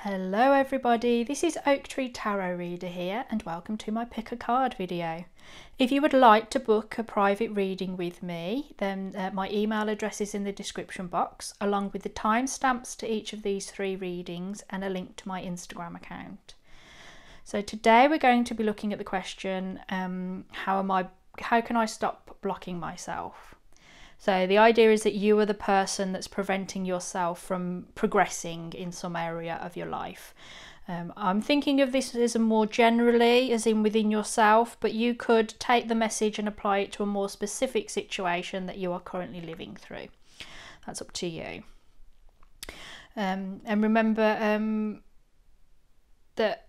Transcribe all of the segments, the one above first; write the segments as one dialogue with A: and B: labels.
A: Hello everybody, this is Oak Tree Tarot Reader here and welcome to my Pick a Card video. If you would like to book a private reading with me, then my email address is in the description box, along with the timestamps to each of these 3 readings and a link to my Instagram account. So today we're going to be looking at the question, how can I stop blocking myself? So the idea is that you are the person that's preventing yourself from progressing in some area of your life. I'm thinking of this as a more generally, as in within yourself, but you could take the message and apply it to a more specific situation that you are currently living through. That's up to you. And remember that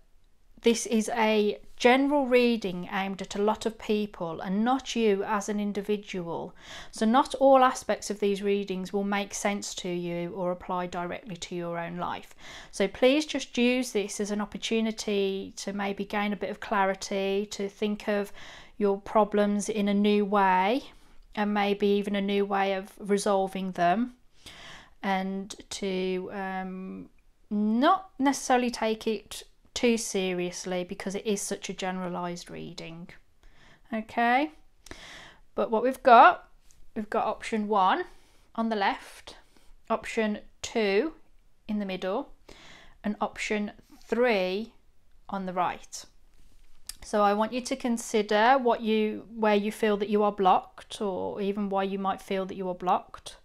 A: this is a general reading aimed at a lot of people and not you as an individual. So not all aspects of these readings will make sense to you or apply directly to your own life. So please just use this as an opportunity to maybe gain a bit of clarity, to think of your problems in a new way and maybe even a new way of resolving them, and to not necessarily take it too seriously because it is such a generalized reading. Okay, but what we've got option 1 on the left, option 2 in the middle, and option 3 on the right. So I want you to consider where you feel that you are blocked, or even why you might feel that you are blocked.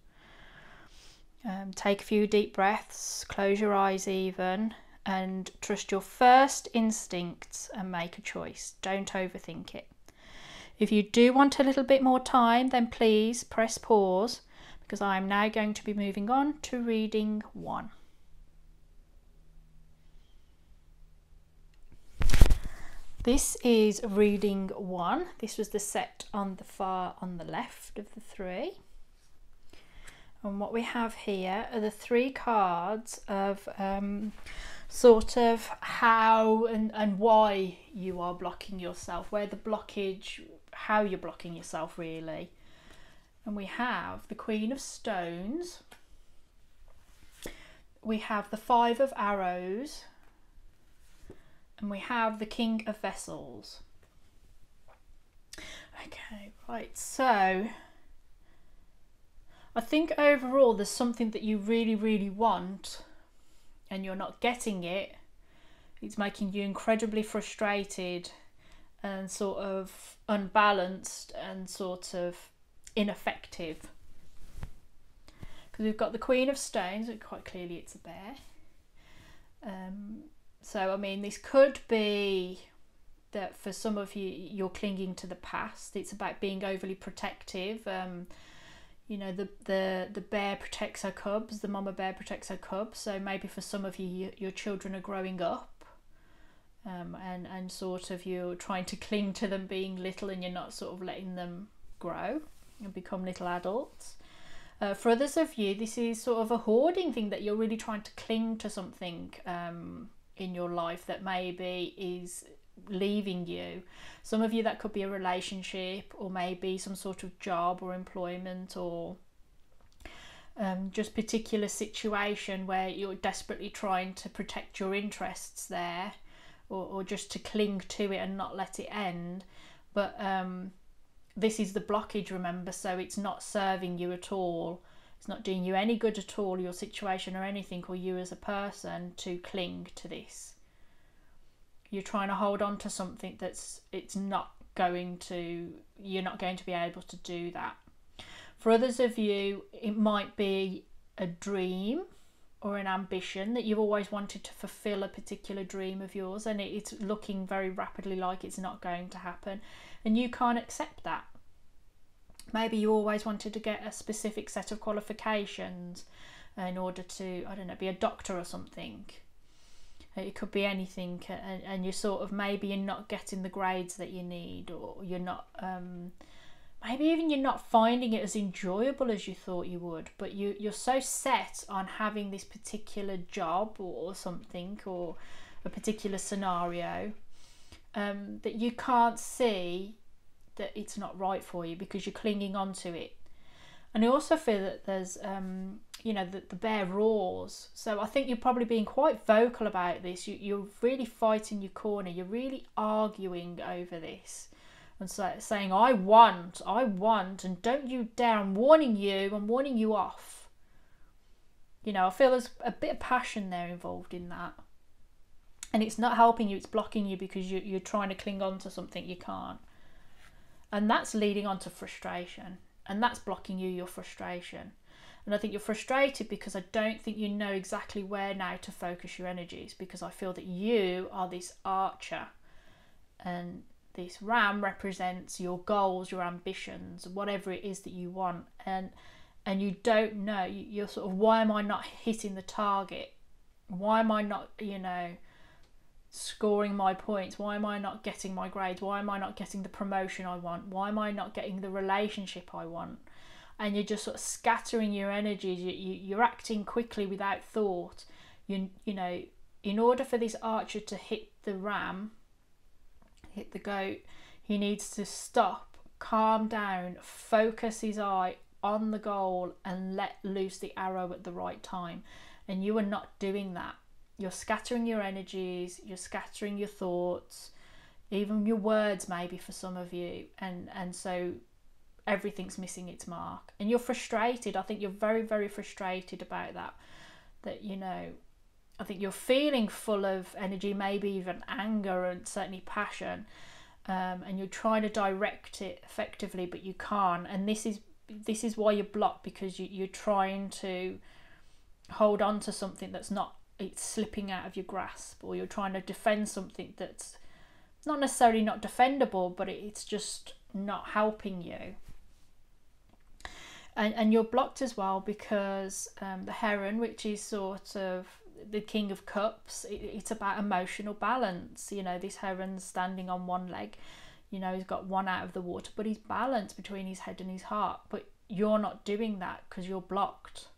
A: Take a few deep breaths, close your eyes even, and trust your first instincts and make a choice. Don't overthink it. If you do want a little bit more time, then please press pause, because I am now going to be moving on to reading 1. This is reading 1. This was the set on the left of the 3. And what we have here are the 3 cards of sort of how and why you are blocking yourself, where the blockage, how you're blocking yourself really. And we have the Queen of Stones, we have the 5 of Arrows, and we have the King of Vessels. Okay, right, so I think overall there's something that you really want and you're not getting it. It's making you incredibly frustrated and sort of unbalanced and sort of ineffective. Because we've got the Queen of Stones, and quite clearly it's a bear. So I mean, this could be that for some of you, you're clinging to the past. It's about being overly protective. You know, the bear protects her cubs, the mama bear protects her cubs. So maybe for some of you, your children are growing up, and sort of you're trying to cling to them being little, and you're not sort of letting them grow and become little adults. For others of you, this is sort of a hoarding thing, that you're really trying to cling to something in your life that maybe is leaving you. Some of you, that could be a relationship, or maybe some sort of job or employment, or just particular situation where you're desperately trying to protect your interests there, or just to cling to it and not let it end. But this is the blockage, remember, so it's not serving you at all. It's not doing you any good at all, your situation or anything, or you as a person, to cling to this. You're trying to hold on to something you're not going to be able to do that. For others of you, it might be a dream or an ambition that you've always wanted to fulfill, a particular dream of yours, and it's looking very rapidly like it's not going to happen, and you can't accept that. Maybe you always wanted to get a specific set of qualifications in order to, I don't know, be a doctor or something. It could be anything, and you're sort of, maybe you're not getting the grades that you need, or you're not, maybe even you're not finding it as enjoyable as you thought you would, but you're so set on having this particular job or something, or a particular scenario, that you can't see that it's not right for you, because you're clinging on to it. And I also feel that there's the bear roars. So I think you're probably being quite vocal about this. You're really fighting your corner. You're really arguing over this. And so saying, I want, and don't you dare, I'm warning you off. I feel there's a bit of passion there involved in that. And it's not helping you, it's blocking you because you're trying to cling on to something you can't. And that's leading on to frustration. And that's blocking your frustration. And I think you're frustrated because I don't think you know exactly where now to focus your energies, because I feel that you are this archer and this ram represents your goals, your ambitions, whatever it is that you want. And you don't know, you're sort of, why am I not hitting the target? Why am I not, scoring my points? Why am I not getting my grades? Why am I not getting the promotion I want? Why am I not getting the relationship I want? And you're just sort of scattering your energies. You're acting quickly without thought. In order for this archer to hit the ram, hit the goat, he needs to stop, calm down, focus his eye on the goal and let loose the arrow at the right time. And you are not doing that. You're scattering your energies, you're scattering your thoughts, even your words maybe for some of you. And so everything's missing its mark. And you're frustrated. I think you're very, very frustrated about that. I think you're feeling full of energy, maybe even anger and certainly passion. And you're trying to direct it effectively, but you can't. And this is why you're blocked, because you're trying to hold on to something that's not, it's slipping out of your grasp, or you're trying to defend something that's not necessarily not defendable, but it's just not helping you. And you're blocked as well because the heron, which is sort of the King of Cups, it's about emotional balance. This heron's standing on one leg, he's got one out of the water, but he's balanced between his head and his heart. But you're not doing that because you're blocked.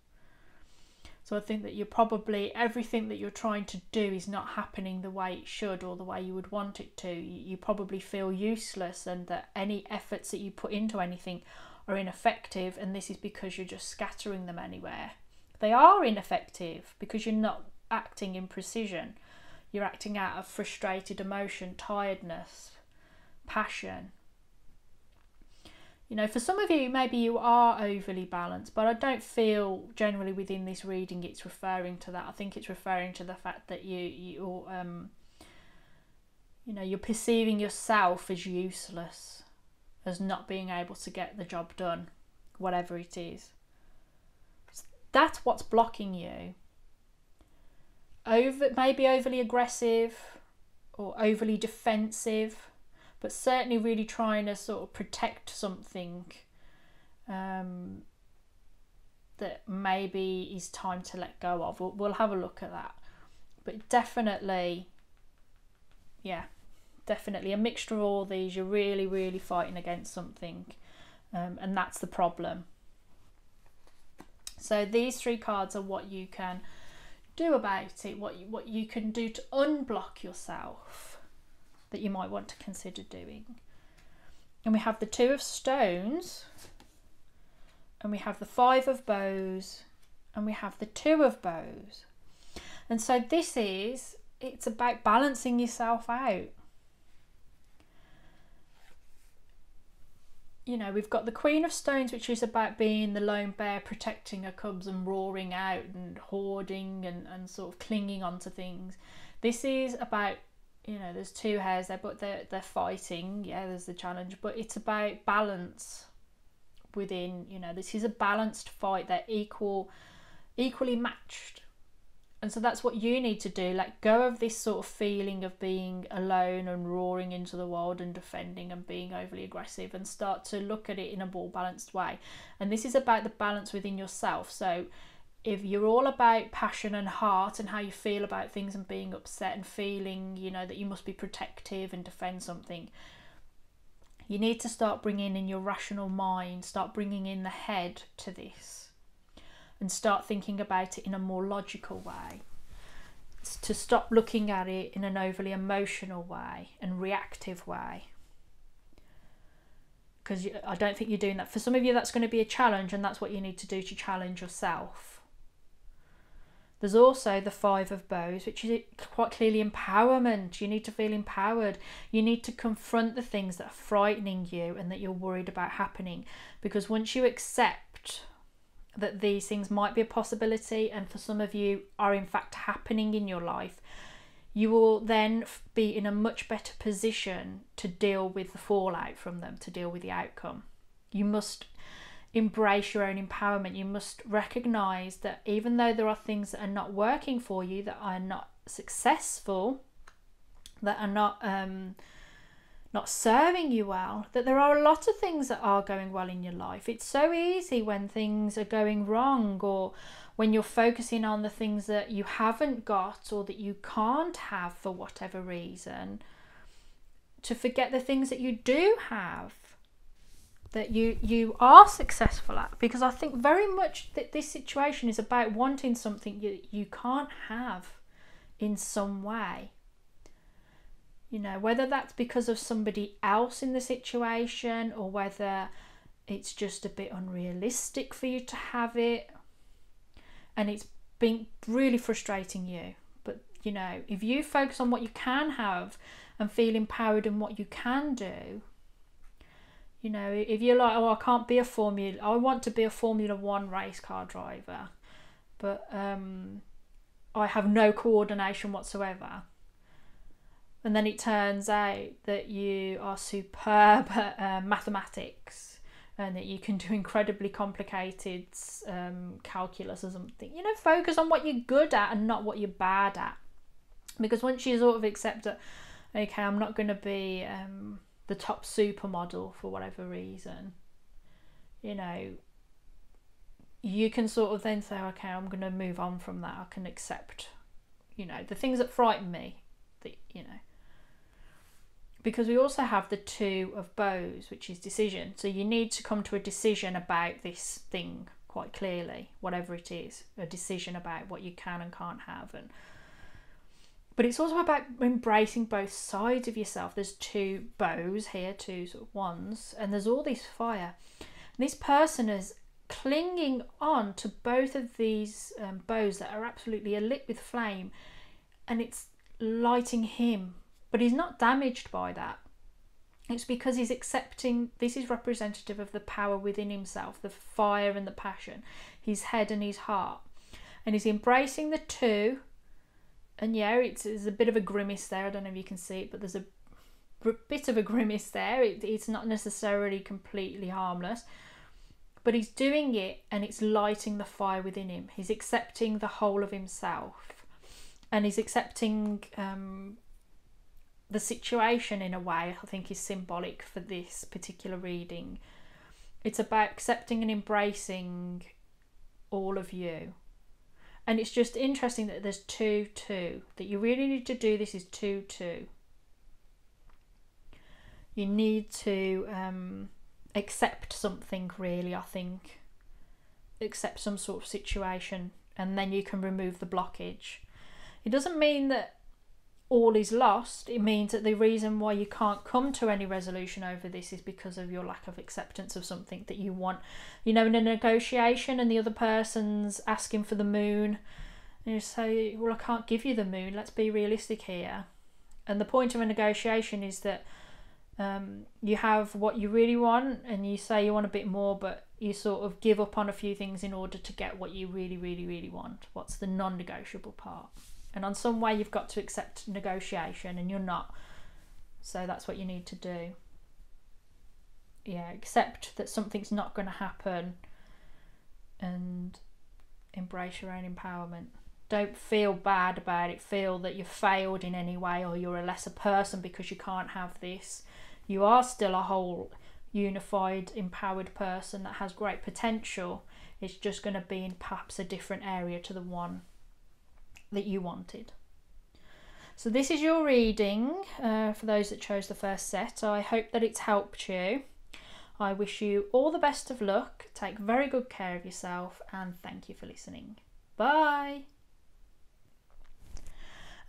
A: So I think that you're probably, everything that you're trying to do is not happening the way it should or the way you would want it to. You probably feel useless, and that any efforts that you put into anything are ineffective, and this is because you're just scattering them anywhere. They are ineffective because you're not acting in precision. You're acting out of frustrated emotion, tiredness, passion. For some of you, maybe you are overly balanced, but I don't feel generally within this reading it's referring to that. I think it's referring to the fact that you're perceiving yourself as useless, as not being able to get the job done, whatever it is. That's what's blocking you. Maybe overly aggressive or overly defensive, but certainly really trying to sort of protect something that maybe is time to let go of. We'll have a look at that. But definitely a mixture of all these. You're really, really fighting against something, and that's the problem. So these three cards are what you can do about it, what you can do to unblock yourself that you might want to consider doing. And we have the Two of Stones, and we have the Five of Bows, and we have the Two of Bows. And so it's about balancing yourself out. We've got the Queen of Stones, which is about being the lone bear, protecting her cubs and roaring out and hoarding and sort of clinging onto things. This is about, there's two hares there, but they're fighting. Yeah, there's the challenge, but it's about balance within, this is a balanced fight. They're equally matched. And so that's what you need to do. Let go of this sort of feeling of being alone and roaring into the world and defending and being overly aggressive, and start to look at it in a more balanced way. And this is about the balance within yourself. So if you're all about passion and heart and how you feel about things and being upset and feeling, that you must be protective and defend something, you need to start bringing in your rational mind, start bringing in the head to this. And start thinking about it in a more logical way. It's to stop looking at it in an overly emotional way and reactive way. Because I don't think you're doing that. For some of you, that's going to be a challenge, and that's what you need to do to challenge yourself. There's also the Five of Bows, which is quite clearly empowerment. You need to feel empowered. You need to confront the things that are frightening you and that you're worried about happening. Because once you accept that these things might be a possibility, and for some of you are in fact happening in your life, you will then be in a much better position to deal with the fallout from them, to deal with the outcome. You must embrace your own empowerment. You must recognize that even though there are things that are not working for you, that are not successful, that are not serving you well, that there are a lot of things that are going well in your life. It's so easy when things are going wrong, or when you're focusing on the things that you haven't got or that you can't have for whatever reason, to forget the things that you do have, that you are successful at. Because I think very much that this situation is about wanting something you can't have in some way. You know, whether that's because of somebody else in the situation, or whether it's just a bit unrealistic for you to have it and it's been really frustrating you. But, you know, if you focus on what you can have and feel empowered in what you can do, you know, if you're like, oh, I want to be a Formula 1 race car driver, but I have no coordination whatsoever. And then it turns out that you are superb at mathematics, and that you can do incredibly complicated calculus or something. You know, focus on what you're good at and not what you're bad at. Because once you sort of accept that, okay, I'm not going to be the top supermodel for whatever reason, you know, you can sort of then say, okay, I'm going to move on from that. I can accept, you know, the things that frighten me, that, you know. Because we also have the Two of Bows, which is decision. So you need to come to a decision about this thing quite clearly, whatever it is, a decision about what you can and can't have. But it's also about embracing both sides of yourself. There's two bows here, two sort of wands, and there's all this fire. And this person is clinging on to both of these bows that are absolutely alit with flame, and it's lighting him. But he's not damaged by that. It's because he's accepting, this is representative of the power within himself, the fire and the passion, his head and his heart. And he's embracing the two. And yeah, there's a bit of a grimace there. I don't know if you can see it, but there's a bit of a grimace there. It's not necessarily completely harmless. But he's doing it, and it's lighting the fire within him. He's accepting the whole of himself. And he's accepting the situation in a way I think is symbolic for this particular reading. It's about accepting and embracing all of you. And it's just interesting that there's 2-2. That you really need to do this is 2-2. You need to accept something, really, I think. Accept some sort of situation, and then you can remove the blockage. It doesn't mean that all is lost. It means that the reason why you can't come to any resolution over this is because of your lack of acceptance of something that you want. You know, in a negotiation and the other person's asking for the moon, and you say, well, I can't give you the moon, let's be realistic here. And the point of a negotiation is that you have what you really want, and you say you want a bit more, but you sort of give up on a few things in order to get what you really, really, really want. What's the non-negotiable part? And on some way you've got to accept negotiation, and you're not. So that's what you need to do. Yeah, accept that something's not going to happen, and embrace your own empowerment. Don't feel bad about it. Feel that you've failed in any way, or you're a lesser person because you can't have this. You are still a whole, unified, empowered person that has great potential. It's just going to be in perhaps a different area to the one that you wanted. So this is your reading for those that chose the first set. I hope that it's helped you. I wish you all the best of luck. Take very good care of yourself, and thank you for listening. Bye.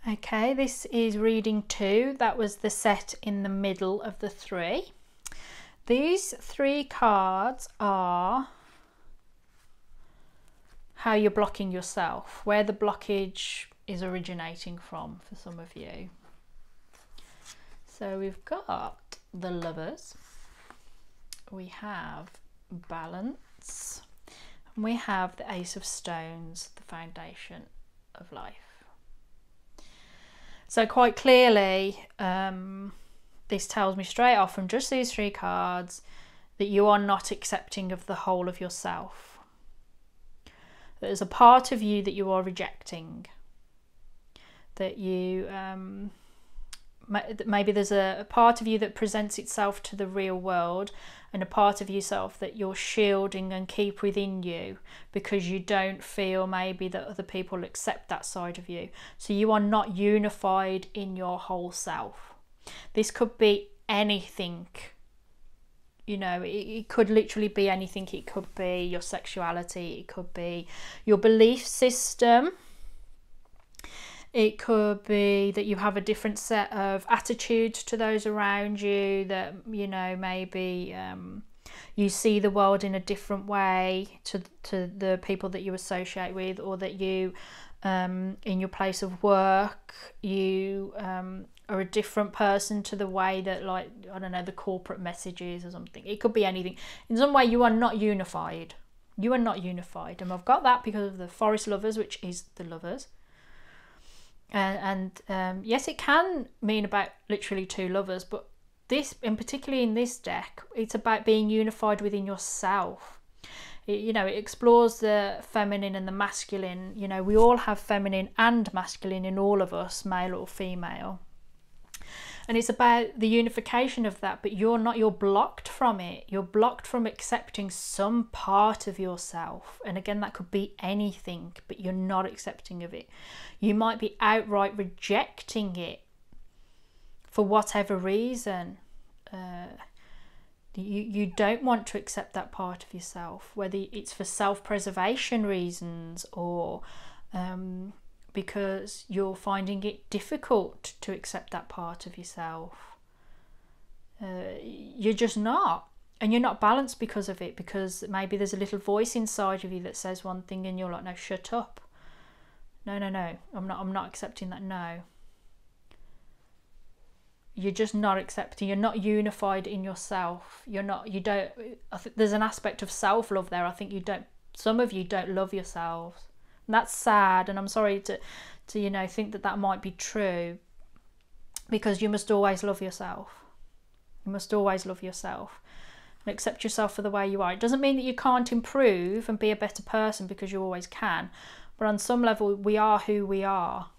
A: Okay, this is reading 2. That was the set in the middle of the 3. These 3 cards are how you're blocking yourself, where the blockage is originating from for some of you. So we've got the Lovers, we have Balance, and we have the Ace of Stones, the foundation of life. So quite clearly, this tells me straight off from just these 3 cards that you are not accepting of the whole of yourself. There's a part of you that you are rejecting, that you maybe there's a part of you that presents itself to the real world, and a part of yourself that you're shielding and keep within you because you don't feel maybe that other people accept that side of you. So you are not unified in your whole self. This could be anything. You know, it could literally be anything. It could be your sexuality, it could be your belief system, it could be that you have a different set of attitudes to those around you, that, you know, maybe you see the world in a different way to the people that you associate with, or that you, in your place of work, you are a different person to the way that, like, I don't know, the corporate message is or something. It could be anything. In some way you are not unified. You are not unified. And I've got that because of the Forest Lovers, which is the Lovers. And yes, it can mean about literally 2 lovers, but this, and particularly in this deck, it's about being unified within yourself. You know, it explores the feminine and the masculine. You know, we all have feminine and masculine in all of us, male or female. And it's about the unification of that, but you're blocked from it. You're blocked from accepting some part of yourself. And again, that could be anything, but you're not accepting of it. You might be outright rejecting it for whatever reason. You don't want to accept that part of yourself, whether it's for self-preservation reasons, or because you're finding it difficult to accept that part of yourself. You're just not. And you're not balanced because of it, because maybe there's a little voice inside of you that says one thing and you're like, no, shut up. No, I'm not accepting that. No. You're just not accepting. You're not unified in yourself. I think there's an aspect of self-love there. I think some of you don't love yourselves. And that's sad, and I'm sorry to you know, think that might be true, because you must always love yourself. You must always love yourself and accept yourself for the way you are. It doesn't mean that you can't improve and be a better person, because you always can, but on some level we are who we are,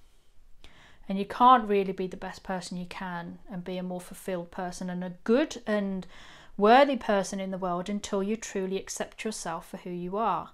A: and you can't really be the best person you can and be a more fulfilled person and a good and worthy person in the world until you truly accept yourself for who you are.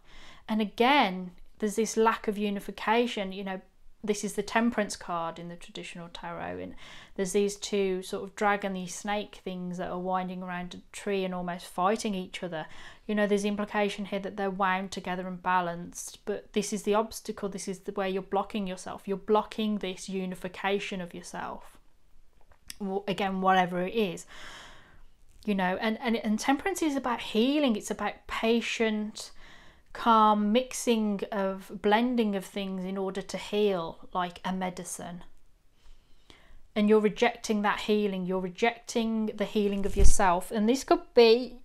A: And again, there's this lack of unification. You know, this is the Temperance card in the traditional tarot, and there's these 2 sort of dragony snake things that are winding around a tree and almost fighting each other. You know, there's implication here that they're wound together and balanced, but this is the obstacle. This is the way you're blocking yourself. You're blocking this unification of yourself, again, whatever it is. You know, and Temperance is about healing. It's about patient, calm mixing of blending of things in order to heal, like a medicine. And you're rejecting that healing. You're rejecting the healing of yourself. And this could be,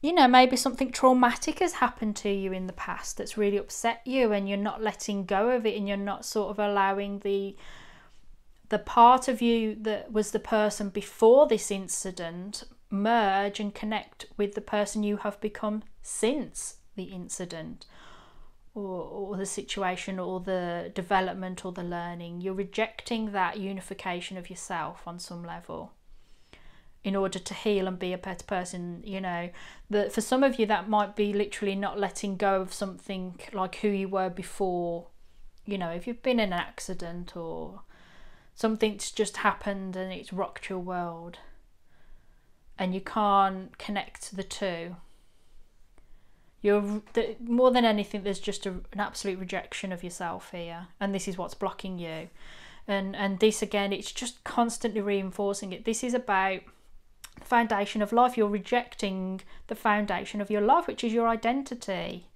A: you know, maybe something traumatic has happened to you in the past that's really upset you, and you're not letting go of it, and you're not sort of allowing the part of you that was the person before this incident merge and connect with the person you have become since the incident, or the situation, or the development, or the learning. You're rejecting that unification of yourself on some level in order to heal and be a better person. You know, for some of you that might be literally not letting go of something like who you were before. You know, if you've been in an accident or something's just happened and it's rocked your world and you can't connect the 2. More than anything, there's just an absolute rejection of yourself here, and this is what's blocking you. And this, again, it's just constantly reinforcing it. This is about the foundation of life. You're rejecting the foundation of your life, which is your identity.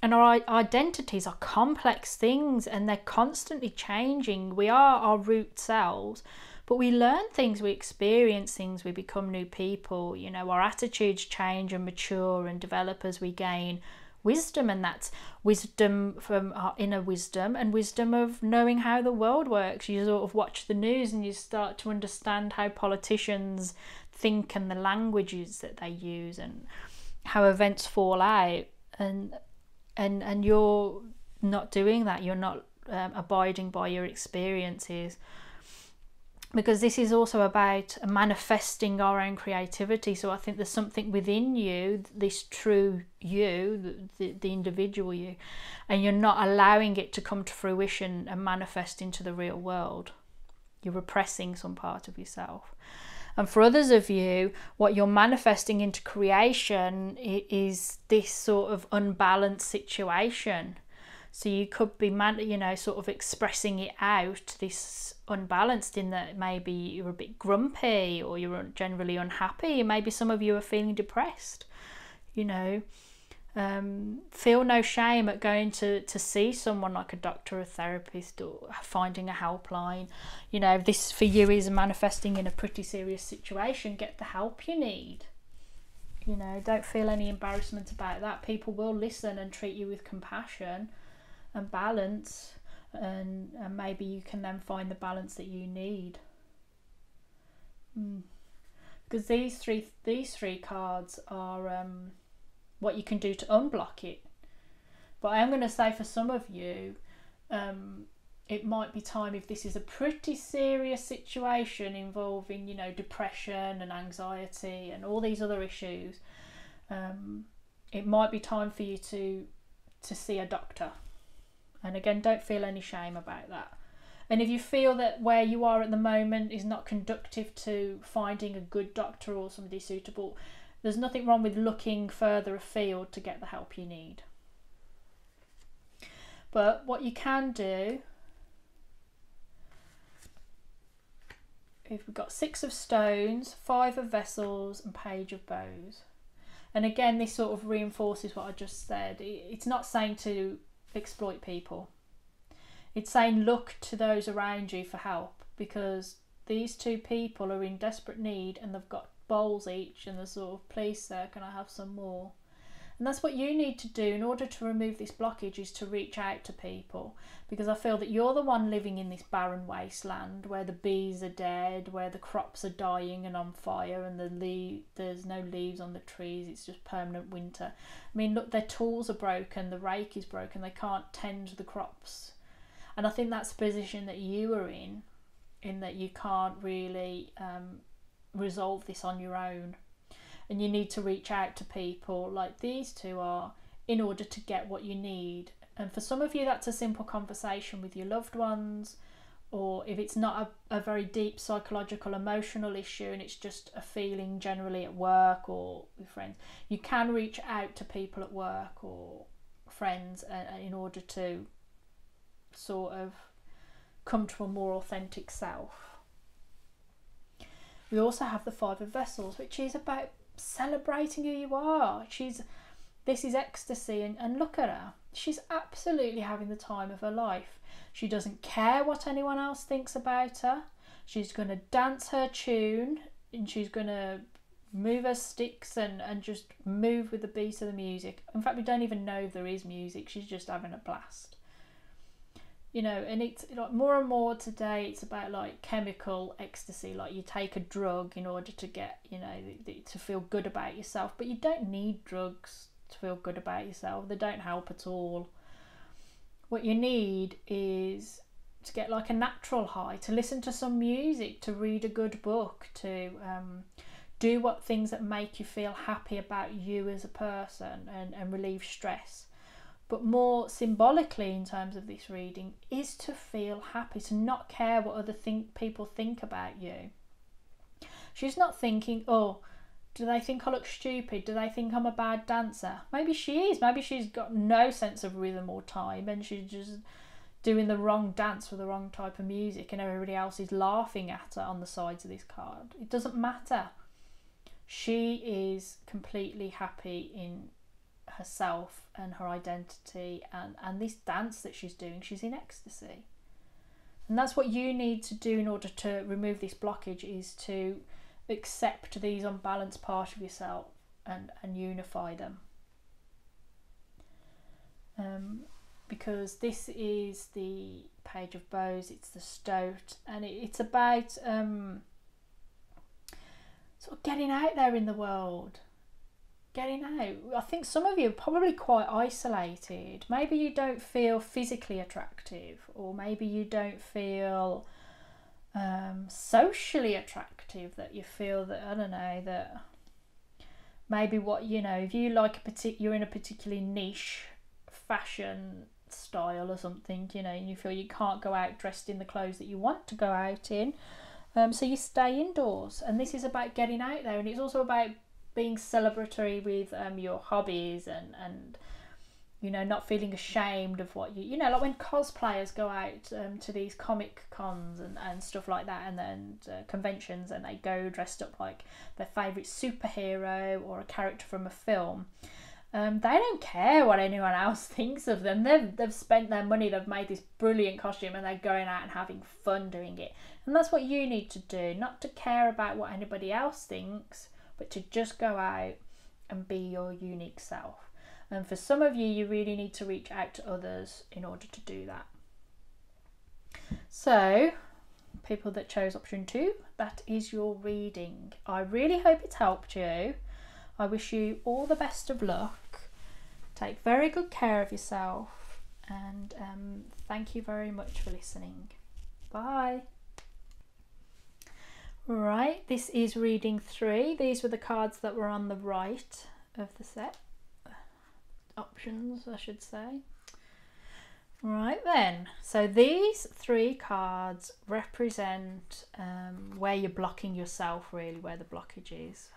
A: And our identities are complex things, and they're constantly changing. We are our root selves, but we learn things, we experience things, we become new people. You know, our attitudes change and mature and develop as we gain wisdom, and that's wisdom from our inner wisdom and wisdom of knowing how the world works. You sort of watch the news and you start to understand how politicians think and the languages that they use and how events fall out, and you're not doing that. You're not abiding by your experiences, because this is also about manifesting our own creativity. So I think there's something within you, this true you, the individual you, and you're not allowing it to come to fruition and manifest into the real world. You're repressing some part of yourself. And for others of you, what you're manifesting into creation is this sort of unbalanced situation. So you could be, sort of expressing it out, this unbalanced, in that maybe you're a bit grumpy or you're generally unhappy. Maybe some of you are feeling depressed. Feel no shame at going to see someone like a doctor, a therapist, or finding a helpline. If this for you is manifesting in a pretty serious situation, get the help you need. Don't feel any embarrassment about that. People will listen and treat you with compassion and balance, and maybe you can then find the balance that you need. Because these three cards are what you can do to unblock it. But I am going to say, for some of you, it might be time, if this is a pretty serious situation involving, depression and anxiety and all these other issues, it might be time for you to see a doctor. And again, don't feel any shame about that. And if you feel that where you are at the moment is not conducive to finding a good doctor or somebody suitable, there's nothing wrong with looking further afield to get the help you need. But what you can do, if we've got 6 of stones, 5 of vessels and page of bows. And again, this sort of reinforces what I just said. It's not saying to exploit people. It's saying look to those around you for help, because these 2 people are in desperate need and they've got bowls each, and they're sort of, please sir, can I have some more? And that's what you need to do in order to remove this blockage, is to reach out to people, because I feel that you're the one living in this barren wasteland where the bees are dead, where the crops are dying and on fire, and there's no leaves on the trees. It's just permanent winter. I mean, look, their tools are broken, the rake is broken, they can't tend the crops. And I think that's the position that you are in that you can't really resolve this on your own. And you need to reach out to people like these 2 are in order to get what you need. And for some of you, that's a simple conversation with your loved ones, or if it's not a very deep psychological, emotional issue and it's just a feeling generally at work or with friends, you can reach out to people at work or friends in order to sort of come to a more authentic self. We also have the 5 of vessels, which is about celebrating who you are. This is ecstasy, and look at her. She's absolutely having the time of her life. She doesn't care what anyone else thinks about her. She's going to dance her tune, and she's going to move her sticks and just move with the beat of the music. In fact, we don't even know if there is music. She's just having a blast. And it's like more and more today, it's about like chemical ecstasy, like you take a drug in order to get, to feel good about yourself. But you don't need drugs to feel good about yourself. They don't help at all. What you need is to get like a natural high, to listen to some music, to read a good book, to do what things that make you feel happy about you as a person and relieve stress. But more symbolically, in terms of this reading, is to feel happy, to not care what other people think about you. She's not thinking, oh, do they think I look stupid? Do they think I'm a bad dancer? Maybe she is. Maybe she's got no sense of rhythm or time, and she's just doing the wrong dance with the wrong type of music, and everybody else is laughing at her on the sides of this card. It doesn't matter. She is completely happy in herself and her identity, and this dance that she's doing, she's in ecstasy. And that's what you need to do in order to remove this blockage, is to accept these unbalanced parts of yourself and unify them. Because this is the Page of Bows, it's the Stoat, and it's about sort of getting out there in the world. Getting out. I think some of you are probably quite isolated. Maybe you don't feel physically attractive, or maybe you don't feel socially attractive, that you feel that, I don't know, that maybe what, you know, if you like you're in a particularly niche fashion style or something, you know, and you feel you can't go out dressed in the clothes that you want to go out in, so you stay indoors. And this is about getting out there, and it's also about being celebratory with your hobbies, and you know, not feeling ashamed of what you know, like when cosplayers go out to these comic cons and stuff like that, and then conventions, and they go dressed up like their favourite superhero or a character from a film. They don't care what anyone else thinks of them. They've spent their money, they've made this brilliant costume, and they're going out and having fun doing it. And that's what you need to do, not to care about what anybody else thinks, but to just go out and be your unique self. And for some of you, you really need to reach out to others in order to do that. So, people that chose option 2, that is your reading. I really hope it's helped you. I wish you all the best of luck. Take very good care of yourself, and thank you very much for listening. Bye. Right, this is reading 3. These were the cards that were on the right of the set. Options, I should say. Right then, so these 3 cards represent where you're blocking yourself, really, where the blockage is.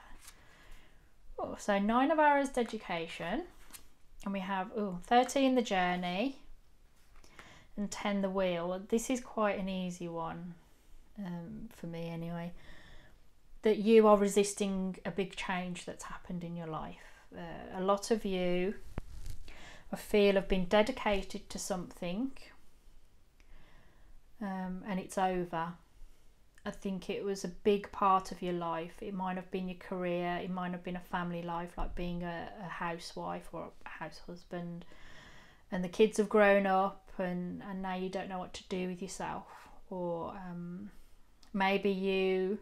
A: Oh, so 9 of Arrows, Education, and we have 13 the Journey, and 10 the Wheel. This is quite an easy one. For me anyway, that you are resisting a big change that's happened in your life. A lot of you, I feel, have been dedicated to something, and it's over. I think it was a big part of your life. It might have been your career, it might have been a family life, like being a housewife or a house husband, and the kids have grown up, and now you don't know what to do with yourself. Or maybe you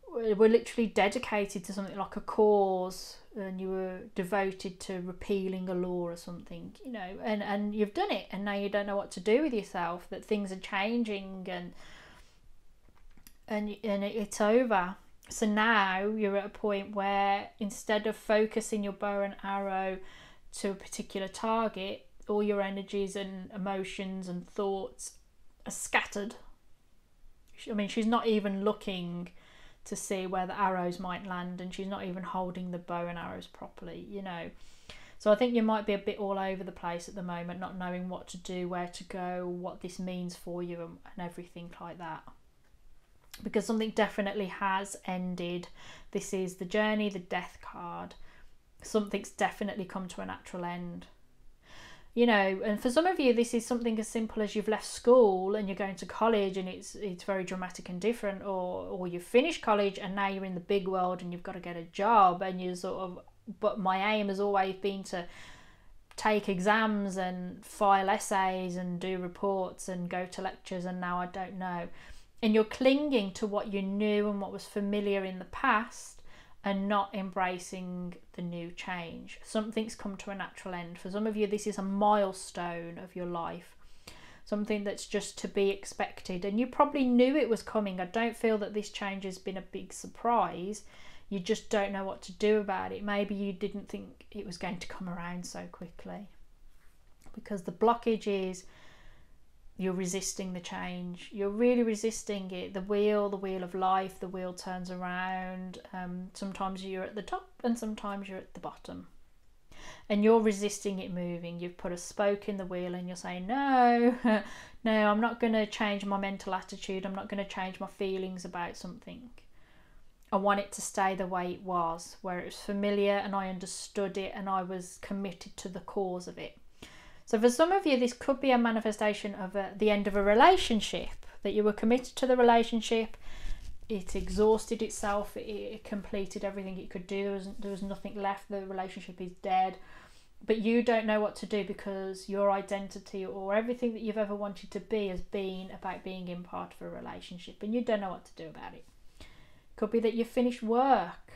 A: were literally dedicated to something like a cause, and you were devoted to repealing a law or something, you know, and you've done it, and now you don't know what to do with yourself, that things are changing, and it's over. So now you're at a point where, instead of focusing your bow and arrow to a particular target, all your energies and emotions and thoughts are scattered. I mean, she's not even looking to see where the arrows might land, and she's not even holding the bow and arrows properly, you know. So I think you might be a bit all over the place at the moment, not knowing what to do, where to go, what this means for you, and everything like that. Because something definitely has ended. This is the Journey, the Death card. Something's definitely come to a natural end. You know, and for some of you, this is something as simple as you've left school and you're going to college, and it's very dramatic and different, or you've finished college and now you're in the big world and you've got to get a job, and you sort of, but my aim has always been to take exams and file essays and do reports and go to lectures, and now I don't know. And you're clinging to what you knew and what was familiar in the past, and not embracing the new change. Something's come to a natural end. For some of you, this is a milestone of your life, something that's just to be expected, and you probably knew it was coming. I don't feel that this change has been a big surprise. You just don't know what to do about it. Maybe you didn't think it was going to come around so quickly, because the blockage is you're resisting the change. You're really resisting it. The wheel of life, the wheel turns around. Sometimes you're at the top and sometimes you're at the bottom. And you're resisting it moving. You've put a spoke in the wheel and you're saying, no, no, I'm not going to change my mental attitude. I'm not going to change my feelings about something. I want it to stay the way it was, where it was familiar and I understood it and I was committed to the cause of it. So for some of you, this could be a manifestation of the end of a relationship, that you were committed to the relationship, it exhausted itself, it completed everything it could do, there was nothing left, the relationship is dead, but you don't know what to do because your identity or everything that you've ever wanted to be has been about being in part of a relationship, and you don't know what to do about it. Could be that you've finished work,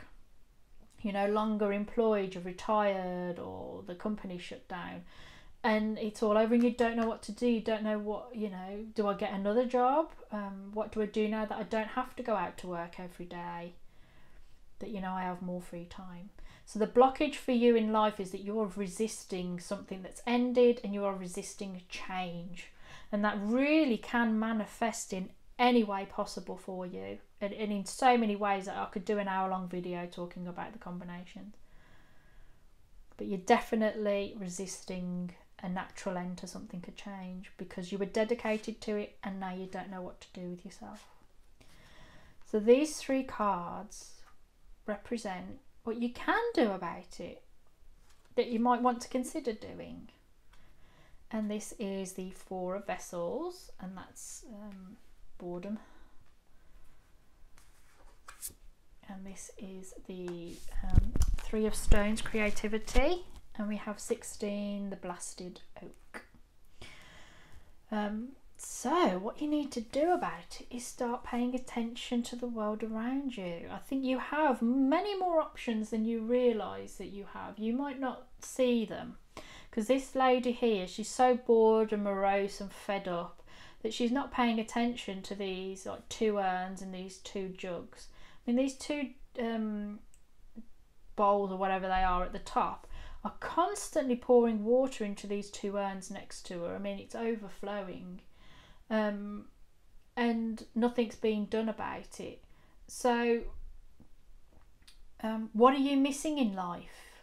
A: you're no longer employed, you're retired, or the company shut down, and it's all over and you don't know what to do. You don't know what, do I get another job? What do I do now that I don't have to go out to work every day? That, I have more free time. So the blockage for you in life is that you're resisting something that's ended and you are resisting change. And that really can manifest in any way possible for you. And in so many ways that I could do an hour-long video talking about the combinations. But you're definitely resisting a natural end to something, a change, because you were dedicated to it and now you don't know what to do with yourself. So these 3 cards represent what you can do about it, that you might want to consider doing. And this is the 4 of Vessels, and that's boredom. And this is the 3 of Stones, creativity. And we have 16, the blasted oak. So what you need to do about it is start paying attention to the world around you. I think you have many more options than you realise that you have. You might not see them, because this lady here, she's so bored and morose and fed up that she's not paying attention to these 2 urns and these 2 jugs. I mean, these 2 bowls or whatever they are at the top are constantly pouring water into these 2 urns next to her. I mean, it's overflowing, and nothing's being done about it. So what are you missing in life?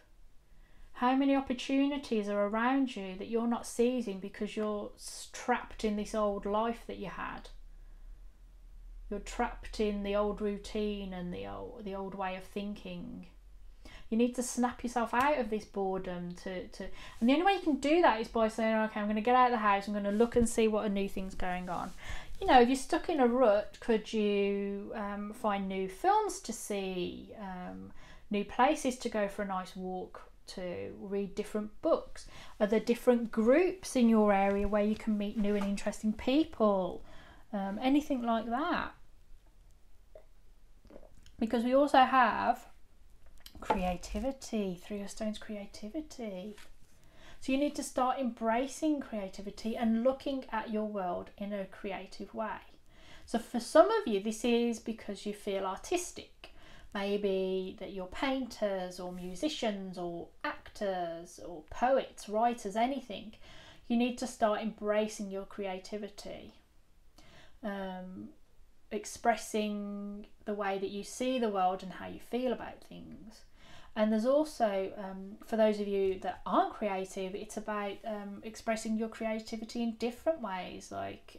A: How many opportunities are around you that you're not seizing because you're trapped in this old life that you had? You're trapped in the old routine and the old way of thinking. You need to snap yourself out of this boredom and the only way you can do that is by saying, okay, I'm going to get out of the house, I'm going to look and see what a new thing's going on. If you're stuck in a rut, could you find new films to see, new places to go for a nice walk, to read different books? Are there different groups in your area where you can meet new and interesting people? Anything like that. Because we also have creativity, 3 of Stones, creativity. So you need to start embracing creativity and looking at your world in a creative way. So for some of you, this is because you feel artistic. Maybe that you're painters or musicians or actors or poets, writers, anything. You need to start embracing your creativity. Expressing the way that you see the world and how you feel about things. And there's also, for those of you that aren't creative, it's about expressing your creativity in different ways. Like,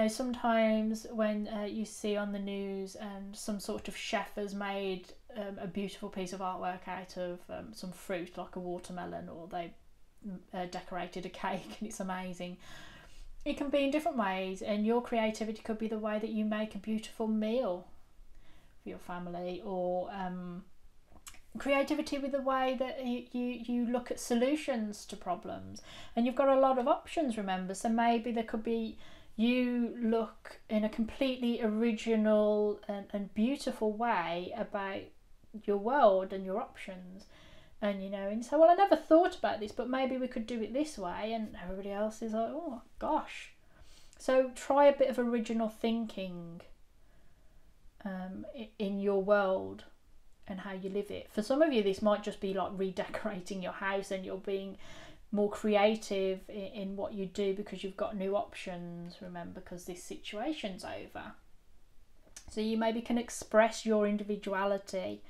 A: sometimes when you see on the news some sort of chef has made a beautiful piece of artwork out of some fruit, like a watermelon, or they decorated a cake and it's amazing. It can be in different ways, and your creativity could be the way that you make a beautiful meal for your family, or creativity with the way that you look at solutions to problems. And you've got a lot of options, remember, so maybe there could be you look in a completely original and beautiful way about your world and your options. And and so, well, I never thought about this, but maybe we could do it this way, and everybody else is like, oh gosh. So try a bit of original thinking in your world and how you live it. For some of you, this might just be like redecorating your house, and you're being more creative in what you do because you've got new options, remember, because this situation's over. So you maybe can express your individuality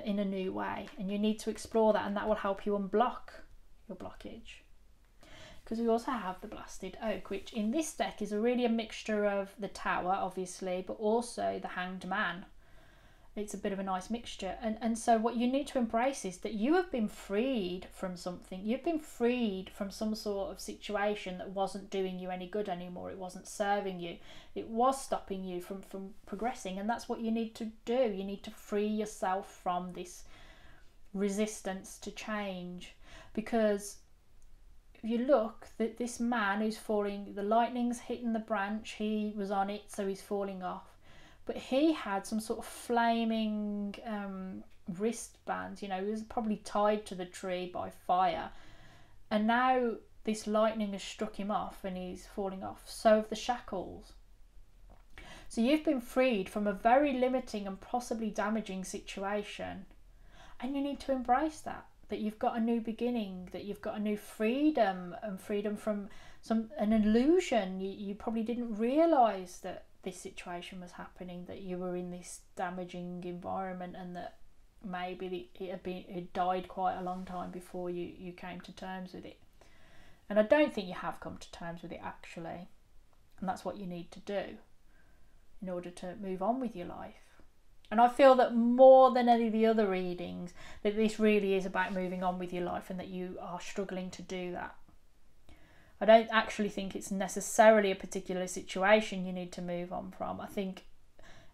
A: in a new way, and you need to explore that, and that will help you unblock your blockage. Because we also have the blasted oak, which in this deck is really a mixture of the Tower, obviously, but also the Hanged Man. It's a bit of a nice mixture. And so what you need to embrace is that you have been freed from something. You've been freed from some sort of situation that wasn't doing you any good anymore. It wasn't serving you. It was stopping you from progressing. And that's what you need to do. You need to free yourself from this resistance to change. Because if you look, that this man who's falling, the lightning's hitting the branch, he was on it, so he's falling off. But he had some sort of flaming wristbands, you know, he was probably tied to the tree by fire. And now this lightning has struck him off and he's falling off. So have the shackles. So you've been freed from a very limiting and possibly damaging situation. And you need to embrace that you've got a new beginning, that you've got a new freedom, and freedom from an illusion. You probably didn't realise that this situation was happening, that you were in this damaging environment, and that maybe it died quite a long time before you came to terms with it. And I don't think you have come to terms with it, actually. And that's what you need to do in order to move on with your life. And I feel that more than any of the other readings, that this really is about moving on with your life, and that you are struggling to do that. I don't actually think it's necessarily a particular situation you need to move on from. I think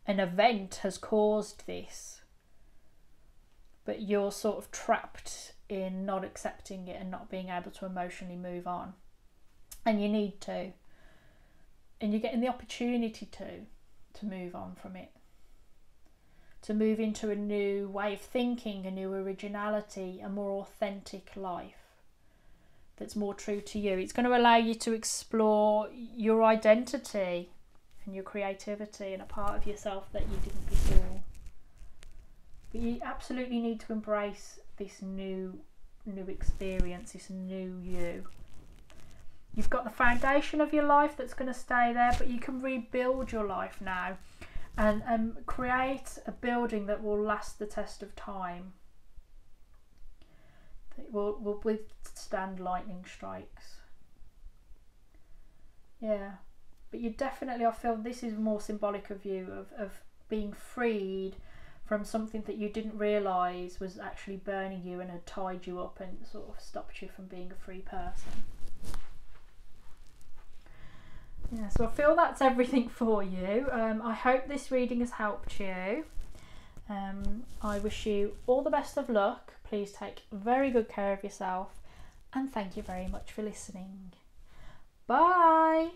A: an event has caused this, but you're sort of trapped in not accepting it and not being able to emotionally move on. And you need to. And you're getting the opportunity to move on from it. To move into a new way of thinking, a new originality, a more authentic life that's more true to you. It's going to allow you to explore your identity and your creativity and a part of yourself that you didn't before. But you absolutely need to embrace this new experience, this new you. You've got the foundation of your life that's going to stay there, but you can rebuild your life now and create a building that will last the test of time. That will withstand lightning strikes. Yeah, but you definitely, I feel this is more symbolic of you, of being freed from something that you didn't realise was actually burning you and had tied you up and sort of stopped you from being a free person. Yeah, so I feel that's everything for you. I hope this reading has helped you. I wish you all the best of luck. Please take very good care of yourself, and thank you very much for listening. Bye.